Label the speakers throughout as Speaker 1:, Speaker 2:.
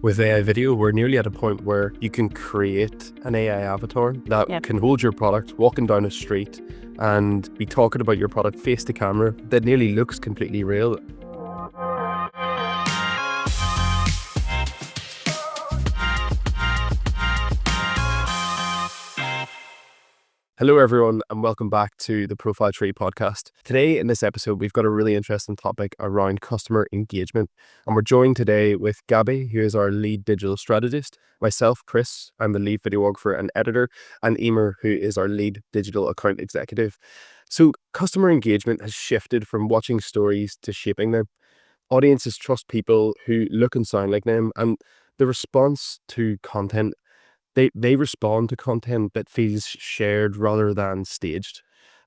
Speaker 1: With AI video, we're nearly at a point where you can create an AI avatar that can hold your product walking down a street and be talking about your product face to camera that nearly looks completely real. Hello everyone and welcome back to the ProfileTree Podcast. Today in this episode we've got a really interesting topic around customer engagement, and we're joined today with Gabby, who is our lead digital strategist, myself, Chris, I'm the lead videographer and editor, and Eimear, who is our lead digital account executive. So customer engagement has shifted from watching stories to shaping them. Audiences trust people who look and sound like them, and the response to content They respond to content that feels shared rather than staged.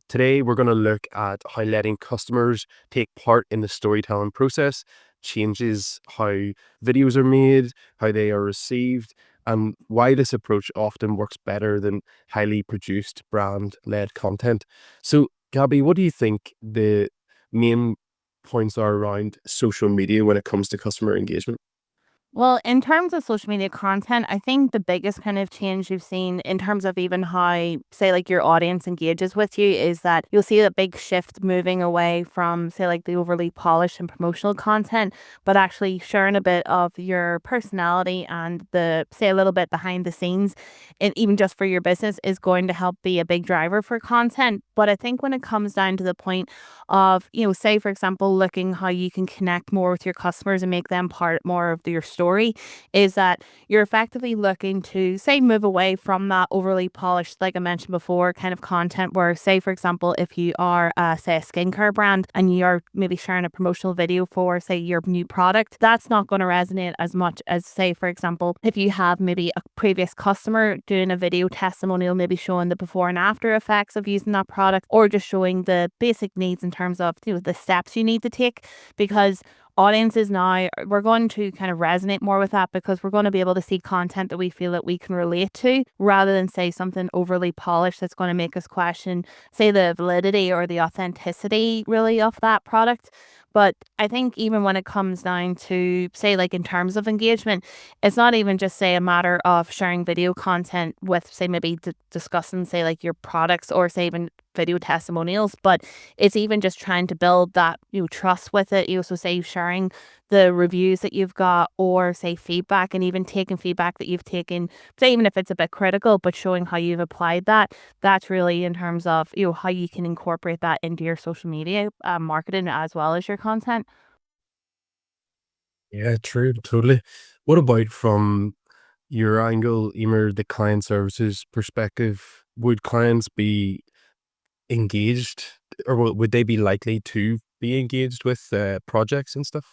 Speaker 1: Today, we're going to look at how letting customers take part in the storytelling process changes how videos are made, how they are received, and why this approach often works better than highly produced brand-led content. So, Gabby, what do you think the main points are around social media when it comes to customer engagement?
Speaker 2: Well, in terms of social media content, I think the biggest kind of change you've seen in terms of even how, say, like your audience engages with you is that you'll see a big shift moving away from, say, like the overly polished and promotional content, but actually sharing a bit of your personality and say, a little bit behind the scenes, and even just for your business is going to help be a big driver for content. But I think when it comes down to the point of, say, for example, looking how you can connect more with your customers and make them part more of your story, is that you're effectively looking to, say, move away from that overly polished, like I mentioned before, kind of content where, say, for example, if you are, say, a skincare brand and you're maybe sharing a promotional video for, say, your new product, that's not going to resonate as much as, say, for example, if you have maybe a previous customer doing a video testimonial, maybe showing the before and after effects of using that product, or just showing the basic needs in terms of the steps you need to take, because audiences now, we're going to kind of resonate more with that because we're going to be able to see content that we feel that we can relate to, rather than, say, something overly polished that's going to make us question, say, the validity or the authenticity really of that product. But I think even when it comes down to, say, like in terms of engagement, it's not even just, say, a matter of sharing video content with, say, maybe discussing, say, like your products, or say even video testimonials, but it's even just trying to build that trust with it. You also, say, sharing the reviews that you've got, or say feedback, and even taking feedback that you've taken, say, even if it's a bit critical, but showing how you've applied that. That's really in terms of how you can incorporate that into your social media marketing as well as your content.
Speaker 1: Yeah, true, totally. What about from your angle, Eimear, the client services perspective? Would clients be engaged, or would they be likely to be engaged with projects and stuff?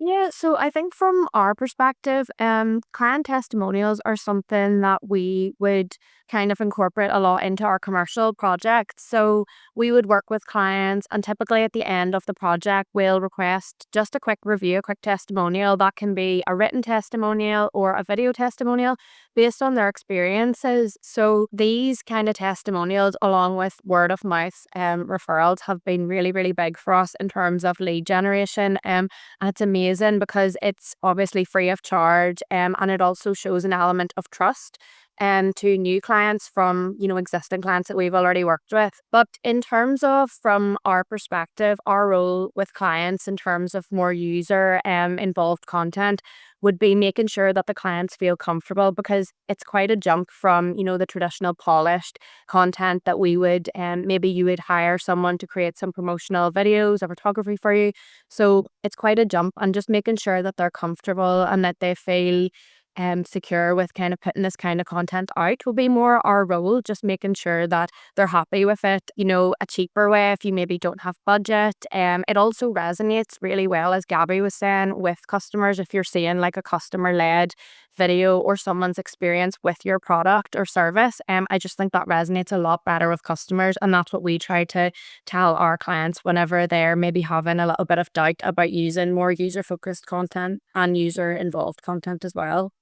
Speaker 3: Yeah, so I think from our perspective, client testimonials are something that we would kind of incorporate a lot into our commercial projects. So we would work with clients, and typically at the end of the project, we'll request just a quick review, a quick testimonial. That can be a written testimonial or a video testimonial based on their experiences. So these kind of testimonials, along with word of mouth referrals, have been really, really big for us in terms of lead generation. And it's amazing because it's obviously free of charge, and it also shows an element of trust to new clients from existing clients that we've already worked with. But in terms of, from our perspective, our role with clients in terms of more user involved content would be making sure that the clients feel comfortable, because it's quite a jump from the traditional polished content that we would, maybe you would hire someone to create some promotional videos or photography for you. So it's quite a jump, and just making sure that they're comfortable and that they feel secure with kind of putting this kind of content out will be more our role, just making sure that they're happy with it. A cheaper way, if you maybe don't have budget. It also resonates really well, as Gabby was saying, with customers. If you're seeing like a customer-led video or someone's experience with your product or service, I just think that resonates a lot better with customers, and that's what we try to tell our clients whenever they're maybe having a little bit of doubt about using more user-focused content and user-involved content as well.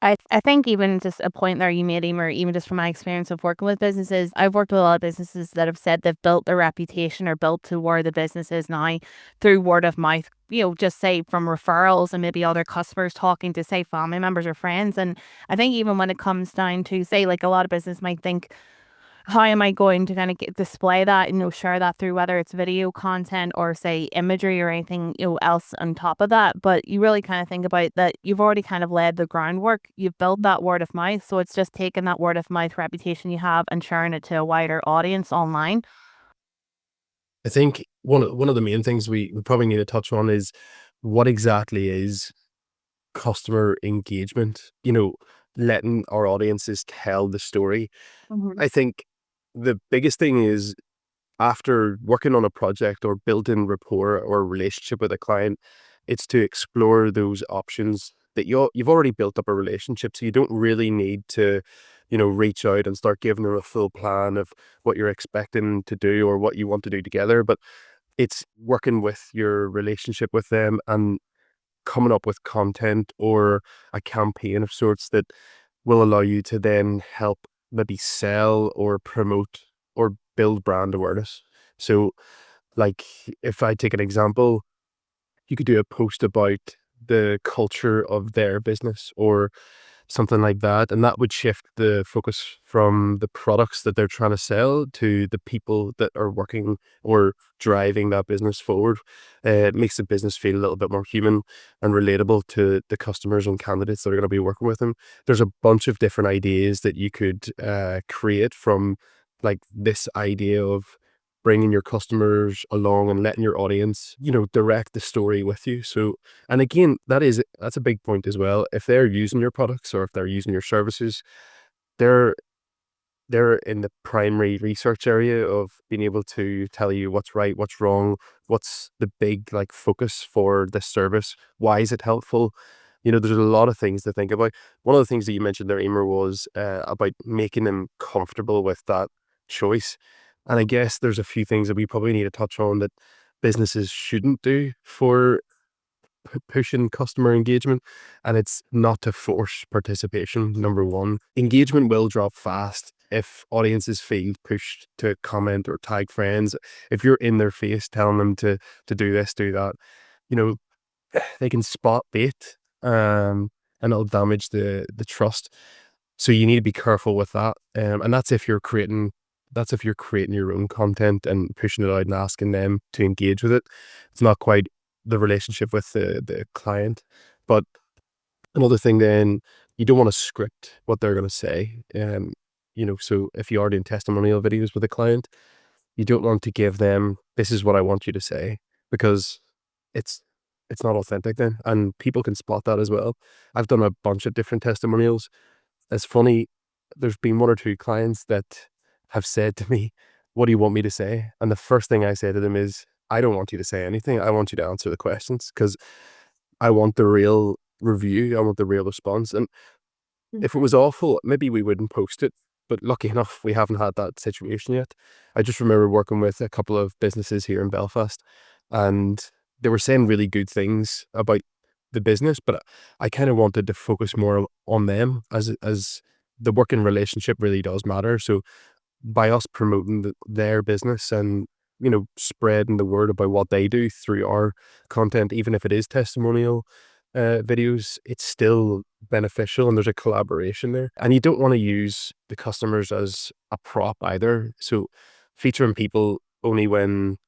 Speaker 2: I think even just a point there you made, Eimear, even just from my experience of working with businesses, I've worked with a lot of businesses that have said they've built their reputation or built to where the business is now through word of mouth, just say from referrals and maybe other customers talking to say family members or friends. And I think even when it comes down to say like a lot of business might think, how am I going to kind of display that and share that through whether it's video content or say imagery or anything else on top of that. But you really kind of think about that you've already kind of laid the groundwork. You've built that word of mouth, so it's just taking that word of mouth reputation you have and sharing it to a wider audience online.
Speaker 1: I think one of the main things we probably need to touch on is what exactly is customer engagement, letting our audiences tell the story. I think the biggest thing is after working on a project or building rapport or relationship with a client, it's to explore those options that you've already built up a relationship. So you don't really need to, reach out and start giving them a full plan of what you're expecting to do or what you want to do together. But it's working with your relationship with them and coming up with content or a campaign of sorts that will allow you to then help maybe sell or promote or build brand awareness. So, like, if I take an example, you could do a post about the culture of their business or something like that. And that would shift the focus from the products that they're trying to sell to the people that are working or driving that business forward. It makes the business feel a little bit more human and relatable to the customers and candidates that are going to be working with them. There's a bunch of different ideas that you could create from like this idea of bringing your customers along and letting your audience, direct the story with you. So, and again, that's a big point as well. If they're using your products or if they're using your services, they're they're in the primary research area of being able to tell you what's right, what's wrong, what's the big like focus for this service, why is it helpful. There's a lot of things to think about. One of the things that you mentioned there, Eimear, was about making them comfortable with that choice. And I guess there's a few things that we probably need to touch on that businesses shouldn't do for pushing customer engagement, and it's not to force participation. Number one, engagement will drop fast if audiences feel pushed to comment or tag friends. If you're in their face telling them to do this, do that, you know they can spot bait, and it'll damage the trust. So you need to be careful with that, and that's if you're creating your own content and pushing it out and asking them to engage with it. It's not quite the relationship with the client. But another thing then, you don't want to script what they're going to say. So if you are doing testimonial videos with a client, you don't want to give them, this is what I want you to say, because it's not authentic then. And people can spot that as well. I've done a bunch of different testimonials. It's funny, there's been one or two clients that have said to me, what do you want me to say? And the first thing I say to them is, I don't want you to say anything. I want you to answer the questions because I want the real review. I want the real response. And if it was awful, maybe we wouldn't post it. But lucky enough, we haven't had that situation yet. I just remember working with a couple of businesses here in Belfast, and they were saying really good things about the business, but I kind of wanted to focus more on them as the working relationship really does matter. So by us promoting their business and spreading the word about what they do through our content, even if it is testimonial videos, it's still beneficial and there's a collaboration there. And you don't want to use the customers as a prop either. So featuring people only when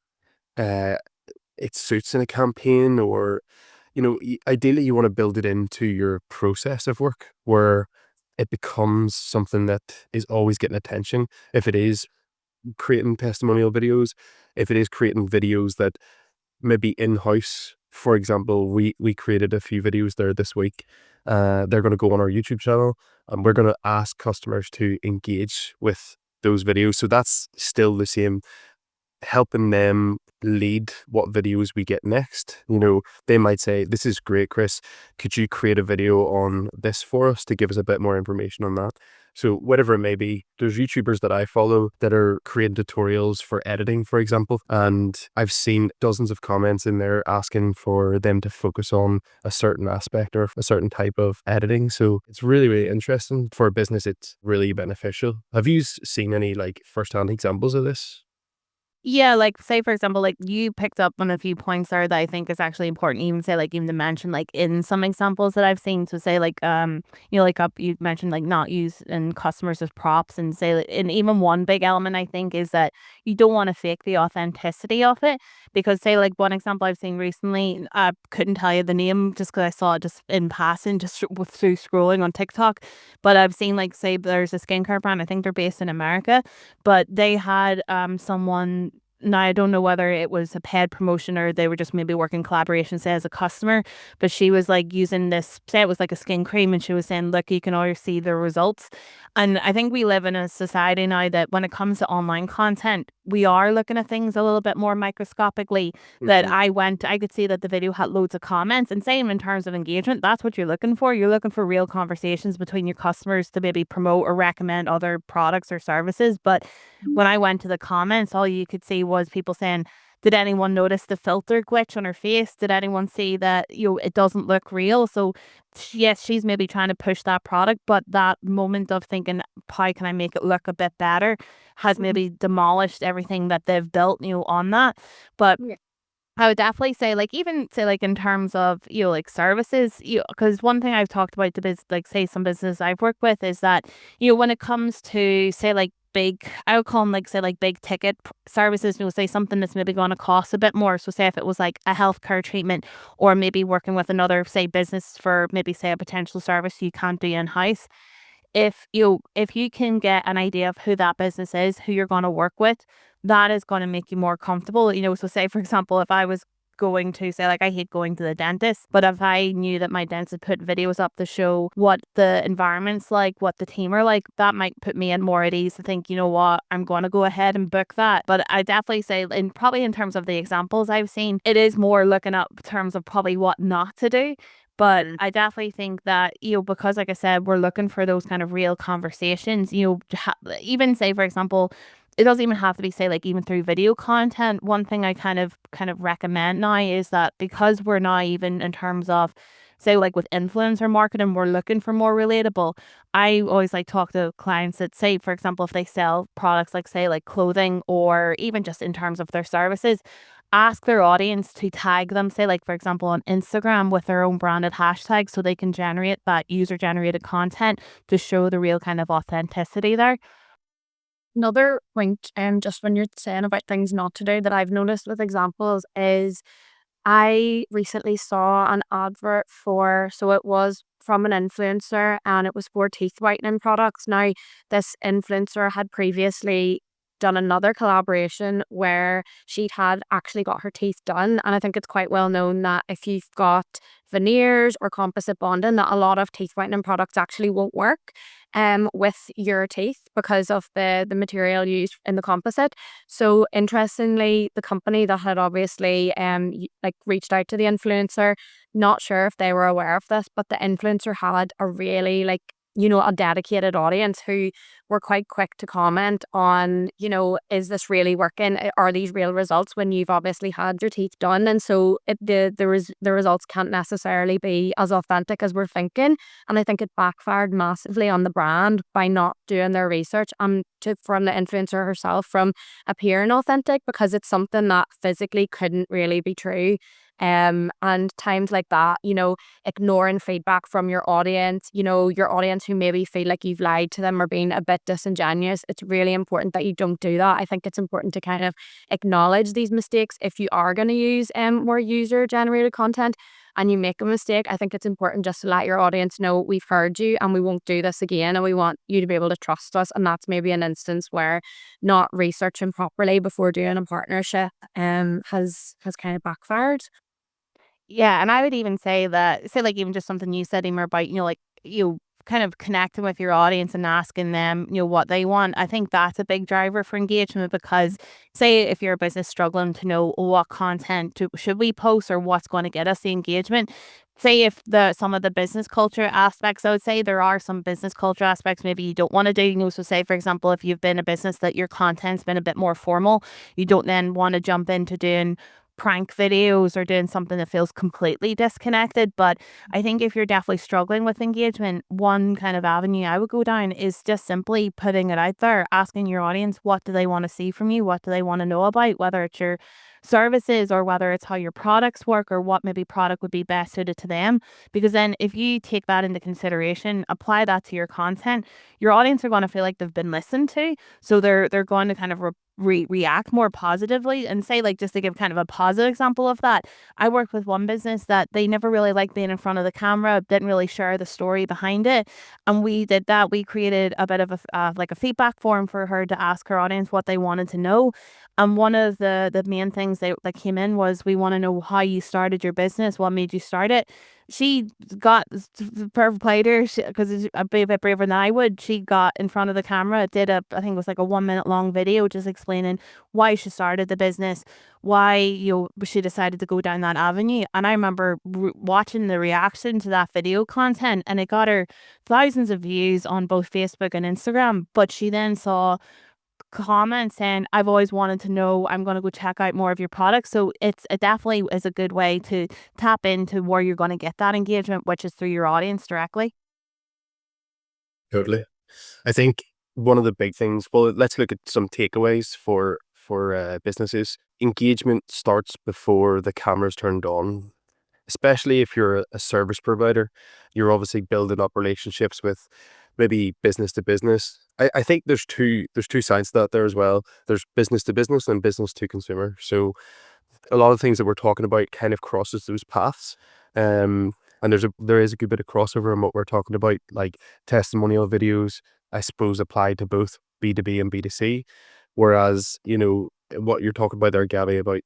Speaker 1: it suits in a campaign, or ideally you want to build it into your process of work where it becomes something that is always getting attention. If it is creating testimonial videos, if it is creating videos that maybe in-house, for example, we created a few videos there this week. They're going to go on our YouTube channel and we're going to ask customers to engage with those videos. So that's still the same helping them lead what videos we get next. They might say, "This is great, Chris. Could you create a video on this for us to give us a bit more information on that?" So whatever it may be, there's YouTubers that I follow that are creating tutorials for editing, for example, and I've seen dozens of comments in there asking for them to focus on a certain aspect or a certain type of editing. So it's really, really interesting. For a business, it's really beneficial. Have you seen any first-hand examples of this?
Speaker 2: Yeah, like say for example, like you picked up on a few points there that I think is actually important. Even say like even to mention like in some examples that I've seen. So say like you mentioned like not using customers as props, and say and even one big element I think is that you don't want to fake the authenticity of it, because say like one example I've seen recently, I couldn't tell you the name just because I saw it just in passing just through scrolling on TikTok, but I've seen like say there's a skincare brand, I think they're based in America, but they had someone. Now, I don't know whether it was a paid promotion or they were just maybe working collaboration, say, as a customer, but she was like using this, say it was like a skin cream, and she was saying, look, you can always see the results. And I think we live in a society now that when it comes to online content, we are looking at things a little bit more microscopically. That I could see that the video had loads of comments, and same in terms of engagement, that's what you're looking for. You're looking for real conversations between your customers to maybe promote or recommend other products or services. But when I went to the comments, all you could see was people saying, did anyone notice the filter glitch on her face? Did anyone see that, it doesn't look real? So yes, she's maybe trying to push that product, but that moment of thinking, how can I make it look a bit better, has maybe demolished everything that they've built, on that. But I would definitely say, like, even say, like, in terms of, like services, because one thing I've talked about like, say, some business I've worked with is that, when it comes to, say, like, I would call them, like, say, like, big ticket services, say something that's maybe going to cost a bit more. So, say if it was like a healthcare treatment, or maybe working with another, say, business for maybe, say, a potential service you can't do in house. If you can get an idea of who that business is, who you're going to work with, that is going to make you more comfortable. So say for example, if I was going to say, like, I hate going to the dentist, but if I knew that my dentist put videos up to show what the environment's like, what the team are like, that might put me in more at ease to think, you know what, I'm going to go ahead and book that. But I definitely say, probably in terms of the examples I've seen, it is more looking at terms of probably what not to do. But I definitely think that, because like I said, we're looking for those kind of real conversations, even say, for example, it doesn't even have to be, say, like, even through video content. One thing I kind of recommend now is that, because we're now even in terms of, say, like with influencer marketing, we're looking for more relatable. I always like talk to clients that, say, for example, if they sell products like, say, like clothing, or even just in terms of their services, ask their audience to tag them, say, like, for example, on Instagram with their own branded hashtags, so they can generate that user generated content to show the real kind of authenticity there.
Speaker 3: Another point, just when you're saying about things not to do, that I've noticed with examples is I recently saw an advert so it was from an influencer, and it was for teeth whitening products. Now, this influencer had previously done another collaboration where she had actually got her teeth done. And I think it's quite well known that if you've got veneers or composite bonding, that a lot of teeth whitening products actually won't work with your teeth because of the material used in the composite. So interestingly, the company that had obviously reached out to the influencer, not sure if they were aware of this, but the influencer had a really a dedicated audience who were quite quick to comment on, is this really working? Are these real results when you've obviously had your teeth done? And so the results can't necessarily be as authentic as we're thinking. And I think it backfired massively on the brand by not doing their research from the influencer herself from appearing authentic, because it's something that physically couldn't really be true. And times like that, ignoring feedback from your audience, your audience who maybe feel like you've lied to them or been a bit disingenuous, it's really important that you don't do that. I think it's important to kind of acknowledge these mistakes. If you are going to use more user generated content and you make a mistake, I think it's important just to let your audience know, we've heard you and we won't do this again, and we want you to be able to trust us. And that's maybe an instance where not researching properly before doing a partnership has kind of backfired.
Speaker 2: Yeah, and I would even say that, say, like, even just something you said, Eimear, about, like, kind of connecting with your audience and asking them, what they want. I think that's a big driver for engagement, because say if you're a business struggling to know what content should we post or what's going to get us the engagement. Say if some of the business culture aspects, I would say there are some business culture aspects maybe you don't want to do. So say, for example, if you've been a business that your content's been a bit more formal, you don't then want to jump into doing prank videos or doing something that feels completely disconnected. But I think if you're definitely struggling with engagement, one kind of avenue I would go down is just simply putting it out there, asking your audience, what do they want to see from you? What do they want to know about, whether it's your services or whether it's how your products work or what maybe product would be best suited to them. Because then if you take that into consideration, apply that to your content, your audience are going to feel like they've been listened to. So they're going to kind of react more positively. And say, like, just to give kind of a positive example of that, I worked with one business that they never really liked being in front of the camera, didn't really share the story behind it. And we did that. We created a bit of a feedback form for her to ask her audience what they wanted to know. And one of the main things that came in was, we want to know how you started your business, what made you start it. She got perfect played her, because it's a bit braver than I would. She got in front of the camera, did I think it was like a 1 minute long video just explaining why she started the business, why she decided to go down that avenue. And I remember watching the reaction to that video content, and it got her thousands of views on both Facebook and Instagram. But she then saw comments saying, I've always wanted to know, I'm going to go check out more of your products. So it definitely is a good way to tap into where you're going to get that engagement, which is through your audience directly.
Speaker 1: Totally. I think one of the big things, well, let's look at some takeaways for businesses. Engagement starts before the camera's turned on. Especially if you're a service provider, you're obviously building up relationships with maybe business to business. I think there's two sides to that there as well. There's business to business and business to consumer. So a lot of things that we're talking about kind of crosses those paths. And there is a good bit of crossover in what we're talking about, like testimonial videos, I suppose, apply to both B2B and B2C. Whereas, what you're talking about there, Gabby, about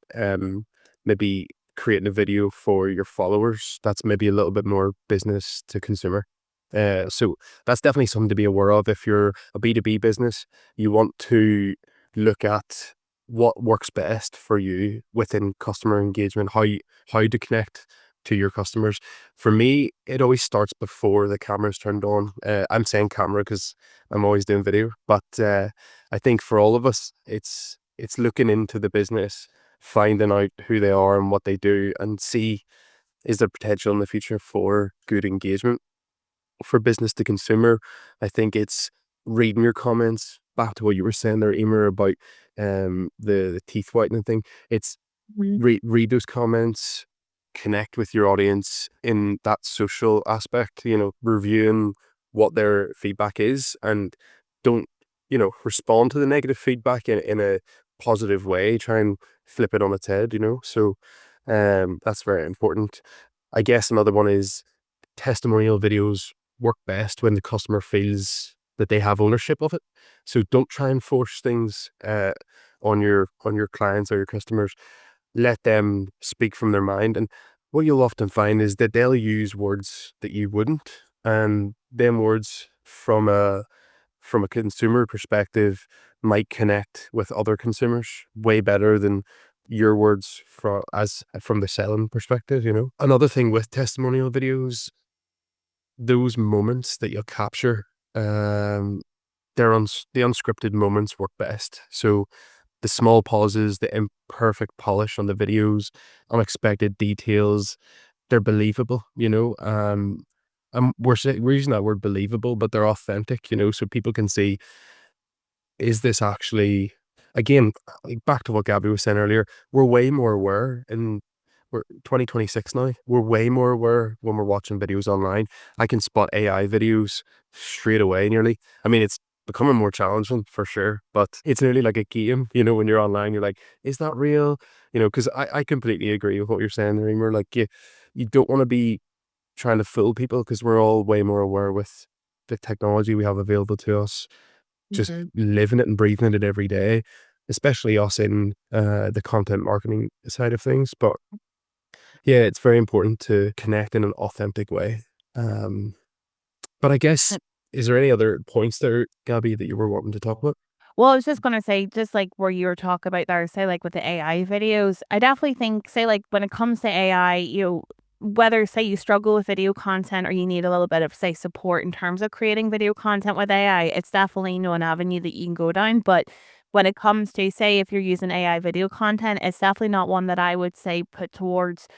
Speaker 1: maybe creating a video for your followers, that's maybe a little bit more business to consumer. So that's definitely something to be aware of. If you're a B2B business, you want to look at what works best for you within customer engagement, how to connect to your customers. For me, it always starts before the camera's turned on. I'm saying camera because I'm always doing video, but I think for all of us, it's looking into the business, finding out who they are and what they do, and see, is there potential in the future for good engagement. For business to consumer, I think it's reading your comments, back to what you were saying there, Eimear, about the teeth whitening thing. It's read those comments, connect with your audience in that social aspect, reviewing what their feedback is, and don't, respond to the negative feedback in a positive way. Try and flip it on its head, so that's very important. I guess another one is testimonial videos work best when the customer feels that they have ownership of it. So don't try and force things on your clients or your customers. Let them speak from their mind. And what you'll often find is that they'll use words that you wouldn't, and them words from a consumer perspective might connect with other consumers way better than your words from the selling perspective. Another thing with testimonial videos, those moments that you'll capture, the unscripted moments work best. So the small pauses, the imperfect polish on the videos, unexpected details, they're believable, we're using that word believable, but they're authentic, so people can see, is this actually, again, back to what Gabby was saying earlier, we're way more aware, and we're 2026 now, we're way more aware when we're watching videos online. I can spot AI videos straight away nearly. I mean, it's becoming more challenging for sure, but it's nearly like a game, when you're online, you're like, is that real? Because I completely agree with what you're saying there, Eimear. Like, you don't want to be trying to fool people, because we're all way more aware with the technology we have available to us, just living it and breathing it every day, especially us in the content marketing side of things. But yeah, it's very important to connect in an authentic way. But I guess, is there any other points there, Gabby, that you were wanting to talk about?
Speaker 2: Well, I was just gonna say, just like where you were talking about there, say like with the AI videos, I definitely think, say like when it comes to AI, whether say you struggle with video content or you need a little bit of say support in terms of creating video content with AI, it's definitely an avenue that you can go down. But when it comes to say if you're using AI video content, it's definitely not one that I would say put towards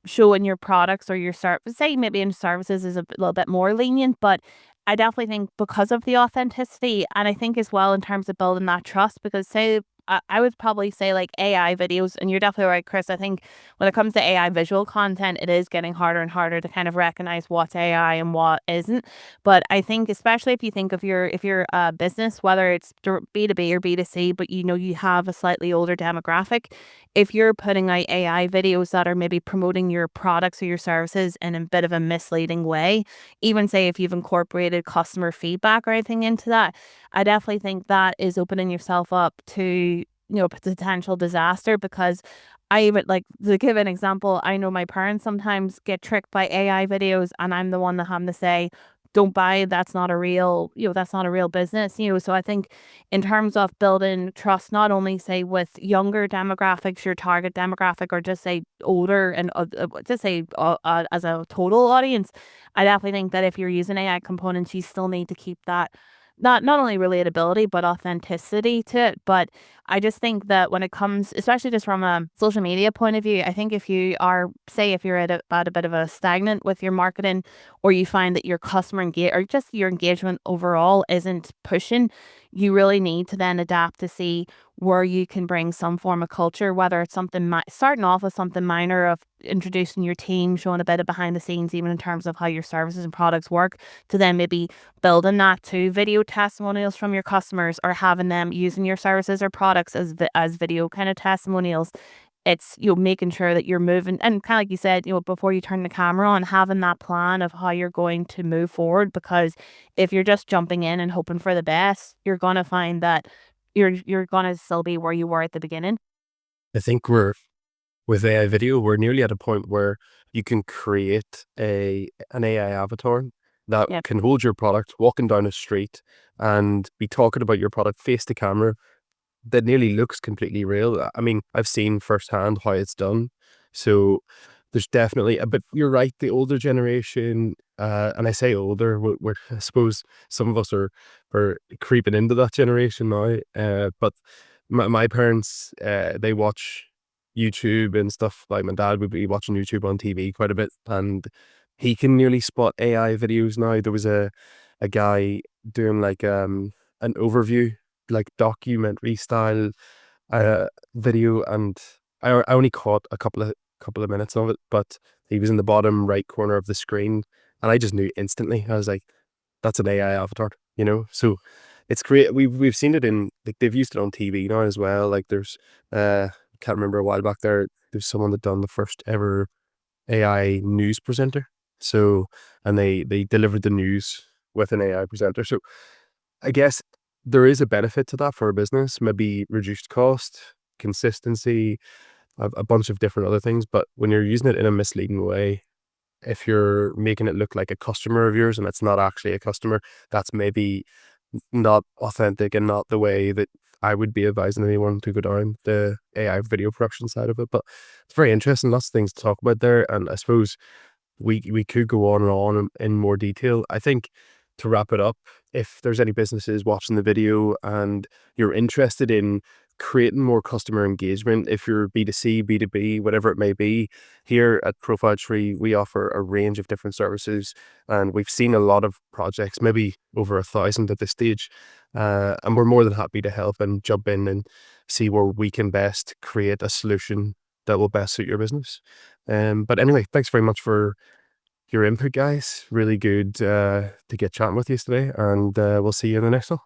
Speaker 2: showing your products or your service. Say maybe in services is a little bit more lenient, but I definitely think because of the authenticity, and I think as well in terms of building that trust, because say I would probably say like AI videos, and you're definitely right, Chris. I think when it comes to AI visual content, it is getting harder and harder to kind of recognize what's AI and what isn't. But I think especially if you think of if you're a business, whether it's B2B or B2C, but you have a slightly older demographic, if you're putting out AI videos that are maybe promoting your products or your services in a bit of a misleading way, even say if you've incorporated customer feedback or anything into that, I definitely think that is opening yourself up to, potential disaster. Because I even like to give an example, I know my parents sometimes get tricked by AI videos, and I'm the one that have to say, don't buy it, that's not a real, that's not a real business. So I think in terms of building trust, not only say with younger demographics, your target demographic, or just say older and just say as a total audience, I definitely think that if you're using AI components, you still need to keep that not only relatability but authenticity to it. But I just think that when it comes, especially just from a social media point of view, I think if you are, say, if you're at a bit of a stagnant with your marketing, or you find that your customer or just your engagement overall isn't pushing, you really need to then adapt to see where you can bring some form of culture, whether it's something starting off with something minor of introducing your team, showing a bit of behind the scenes, even in terms of how your services and products work, to then maybe building that to video testimonials from your customers, or having them using your services or products as video kind of testimonials. It's making sure that you're moving, and kind of like you said, before you turn the camera on, having that plan of how you're going to move forward. Because if you're just jumping in and hoping for the best, you're gonna find that you're gonna still be where you were at the beginning.
Speaker 1: I think with AI video, we're nearly at a point where you can create an AI avatar that
Speaker 2: Yeah.
Speaker 1: can hold your product walking down a street and be talking about your product face to camera, that nearly looks completely real. I mean, I've seen firsthand how it's done. So there's definitely a bit, you're right, the older generation, and I say older, I suppose some of us are creeping into that generation now. But my parents, they watch YouTube and stuff. Like my dad would be watching YouTube on TV quite a bit, and he can nearly spot AI videos now. There was a guy doing like an overview, like documentary style video, and I only caught a couple of minutes of it, but he was in the bottom right corner of the screen, and I just knew instantly. I was like, that's an AI avatar, So it's great. We've seen it in, like, they've used it on TV now as well. Like there's can't remember, a while back there's someone that done the first ever AI news presenter. So, and they delivered the news with an AI presenter. So I guess there is a benefit to that for a business, maybe reduced cost, consistency, a bunch of different other things. But when you're using it in a misleading way, if you're making it look like a customer of yours and it's not actually a customer, that's maybe not authentic and not the way that I would be advising anyone to go down the AI video production side of it. But it's very interesting, lots of things to talk about there. And I suppose we could go on and on in more detail. I think, to wrap it up, if there's any businesses watching the video and you're interested in creating more customer engagement, if you're B2C, B2B, whatever it may be, here at ProfileTree, we offer a range of different services, and we've seen a lot of projects, maybe over 1,000 at this stage. And we're more than happy to help and jump in and see where we can best create a solution that will best suit your business. But anyway, thanks very much for your input, guys. Really good to get chatting with you today, and we'll see you in the next one.